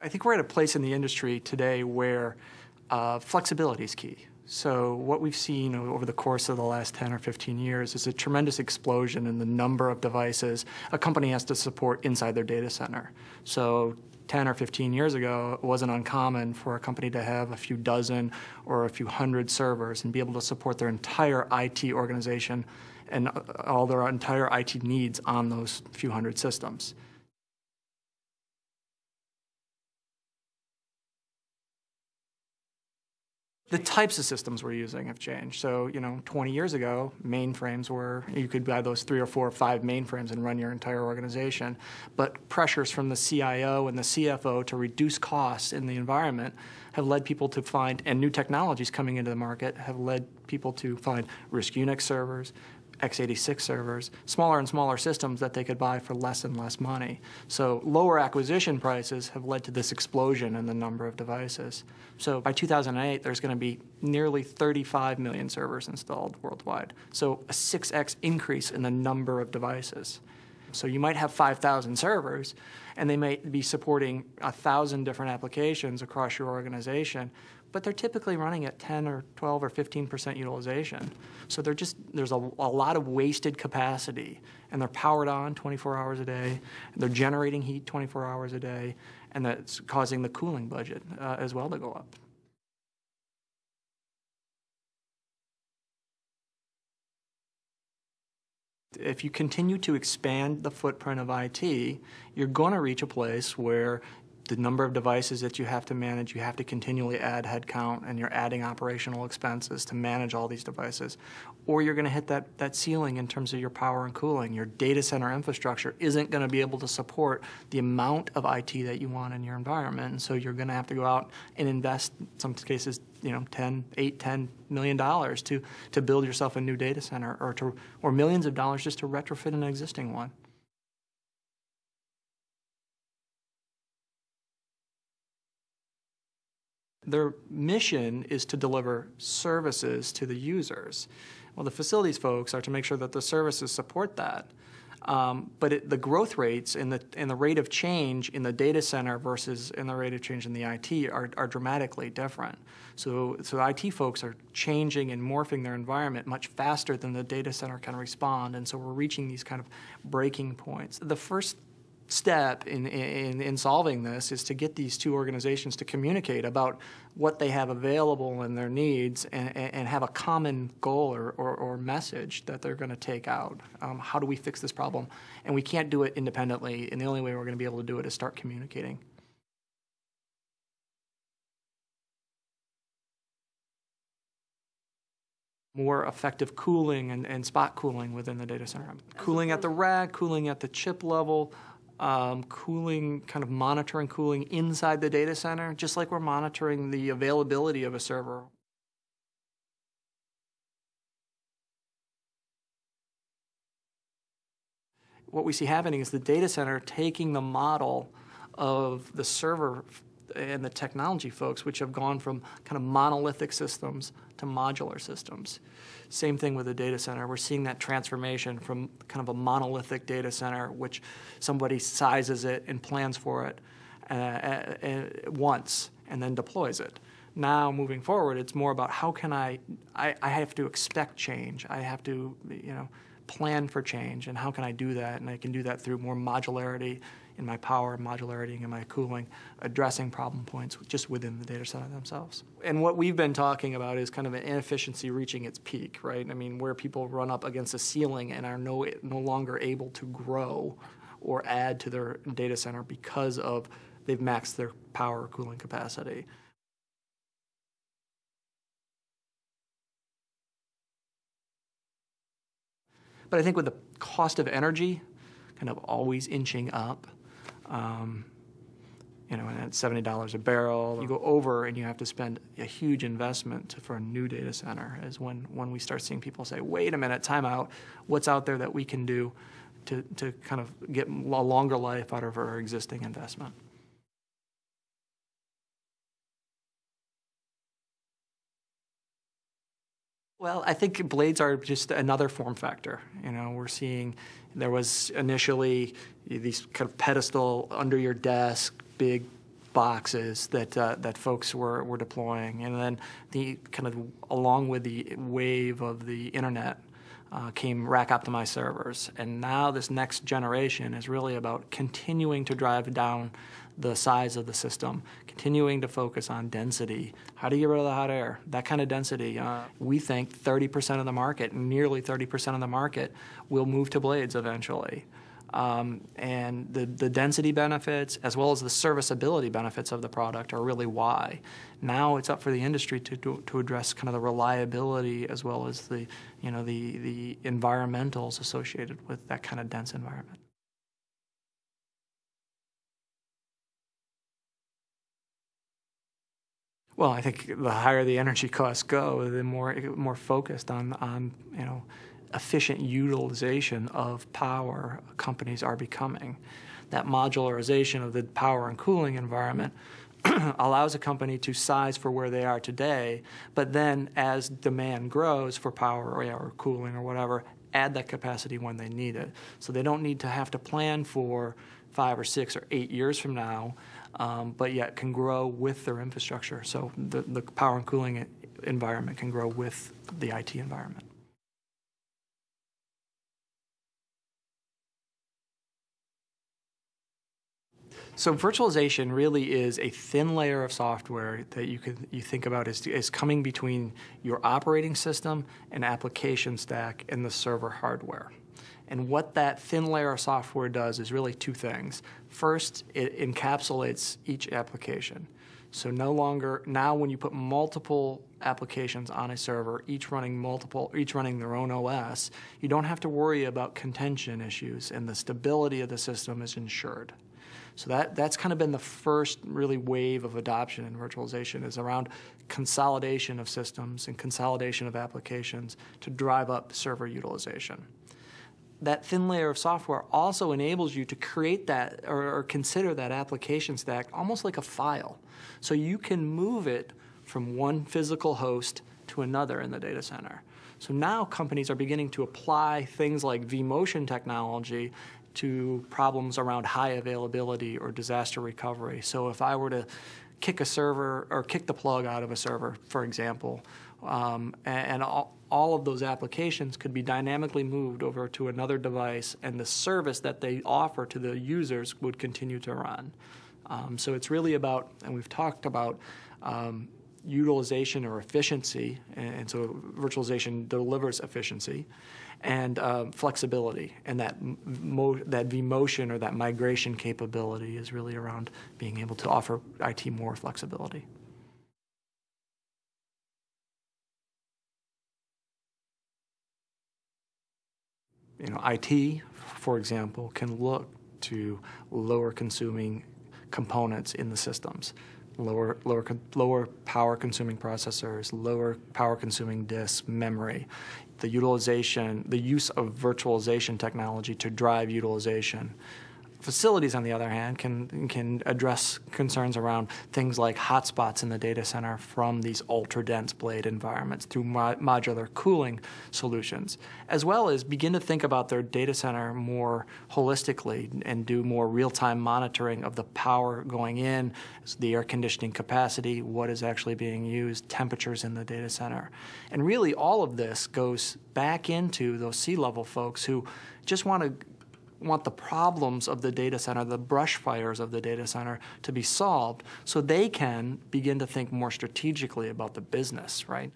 I think we're at a place in the industry today where flexibility is key. So what we've seen over the course of the last 10 or 15 years is a tremendous explosion in the number of devices a company has to support inside their data center. So 10 or 15 years ago, it wasn't uncommon for a company to have a few dozen or a few hundred servers and be able to support their entire IT organization and all their entire IT needs on those few hundred systems. The types of systems we're using have changed. So, 20 years ago, mainframes were, you could buy those 3 or 4 or 5 mainframes and run your entire organization. But pressures from the CIO and the CFO to reduce costs in the environment have led people to find, and new technologies coming into the market have led people to find RISC Unix servers, x86 servers, smaller and smaller systems that they could buy for less and less money. So lower acquisition prices have led to this explosion in the number of devices. So by 2008, there's going to be nearly 35 million servers installed worldwide. So a 6x increase in the number of devices. So you might have 5,000 servers, and they might be supporting 1,000 different applications across your organization, but they're typically running at 10 or 12 or 15% utilization. So there's a lot of wasted capacity, and they're powered on 24 hours a day, and they're generating heat 24 hours a day, and that's causing the cooling budget as well to go up. If you continue to expand the footprint of IT, you're going to reach a place where the number of devices that you have to manage, you have to continually add headcount, and you're adding operational expenses to manage all these devices. Or you're going to hit that ceiling in terms of your power and cooling. Your data center infrastructure isn't going to be able to support the amount of IT that you want in your environment. And so you're going to have to go out and invest, in some cases, $10 million to build yourself a new data center, or millions of dollars just to retrofit an existing one. Their mission is to deliver services to the users. Well, the facilities folks are to make sure that the services support that. But the growth rates and the rate of change in the data center versus in the rate of change in the IT are dramatically different. So the IT folks are changing and morphing their environment much faster than the data center can respond, and so we're reaching these kind of breaking points. The first step in solving this is to get these two organizations to communicate about what they have available and their needs, and have a common goal or message that they're going to take out. How do we fix this problem? And we can't do it independently, and the only way we're going to be able to do it is start communicating. More effective cooling and spot cooling within the data center. Cooling at the rack, cooling at the chip level, cooling, kind of monitoring cooling inside the data center, just like we're monitoring the availability of a server. What we see happening is the data center taking the model of the server and the technology folks, which have gone from kind of monolithic systems to modular systems. Same thing with the data center. We're seeing that transformation from kind of a monolithic data center, which somebody sizes it and plans for it once and then deploys it. Now, moving forward, it's more about how can I have to expect change. I have to, plan for change, and how can I do that? And I can do that through more modularity in my power, modularity in my cooling, addressing problem points just within the data center themselves. And what we've been talking about is kind of an inefficiency reaching its peak, right? I mean, where people run up against a ceiling and are no longer able to grow or add to their data center because of they've maxed their power or cooling capacity. But I think with the cost of energy kind of always inching up, and at $70 a barrel, you go over and you have to spend a huge investment for a new data center, is when we start seeing people say, wait a minute, time out, what's out there that we can do to kind of get a longer life out of our existing investment? Well, I think blades are just another form factor. We're seeing there was initially these kind of pedestal under your desk, big boxes that folks were deploying, and then along with the wave of the internet came rack optimized servers, and now this next generation is really about continuing to drive down the size of the system, continuing to focus on density. How do you get rid of the hot air? That kind of density. We think 30% of the market, nearly 30% of the market, will move to blades eventually. And the density benefits as well as the serviceability benefits of the product are really why. Now it's up for the industry to address kind of the reliability as well as the environmentals associated with that kind of dense environment. Well, I think the higher the energy costs go, the more focused on efficient utilization of power companies are becoming. That modularization of the power and cooling environment allows a company to size for where they are today, but then as demand grows for power or cooling or whatever, add that capacity when they need it. So they don't need to have to plan for 5 or 6 or 8 years from now, but yet can grow with their infrastructure. So the power and cooling environment can grow with the IT environment. So virtualization really is a thin layer of software that you think about as coming between your operating system and application stack and the server hardware. And what that thin layer of software does is really two things. First, it encapsulates each application. So now when you put multiple applications on a server, each running their own OS, you don't have to worry about contention issues, and the stability of the system is ensured. So that's kind of been the first really wave of adoption in virtualization, is around consolidation of systems and consolidation of applications to drive up server utilization. That thin layer of software also enables you to create that or consider that application stack almost like a file. So you can move it from one physical host to another in the data center. So now companies are beginning to apply things like vMotion technology to problems around high availability or disaster recovery. So if I were to kick a server or kick the plug out of a server, for example, and all of those applications could be dynamically moved over to another device, and the service that they offer to the users would continue to run. So it's really about, and we've talked about utilization or efficiency, and so virtualization delivers efficiency and flexibility, and that vMotion or that migration capability is really around being able to offer IT more flexibility. IT, for example, can look to lower consuming components in the systems, lower power consuming processors, lower power consuming disks, memory. The use of virtualization technology to drive utilization. Facilities, on the other hand, can address concerns around things like hotspots in the data center from these ultra-dense blade environments through modular cooling solutions, as well as begin to think about their data center more holistically and do more real-time monitoring of the power going in, the air conditioning capacity, what is actually being used, temperatures in the data center. And really all of this goes back into those C-level folks who just want the problems of the data center, the brush fires of the data center, to be solved so they can begin to think more strategically about the business, right?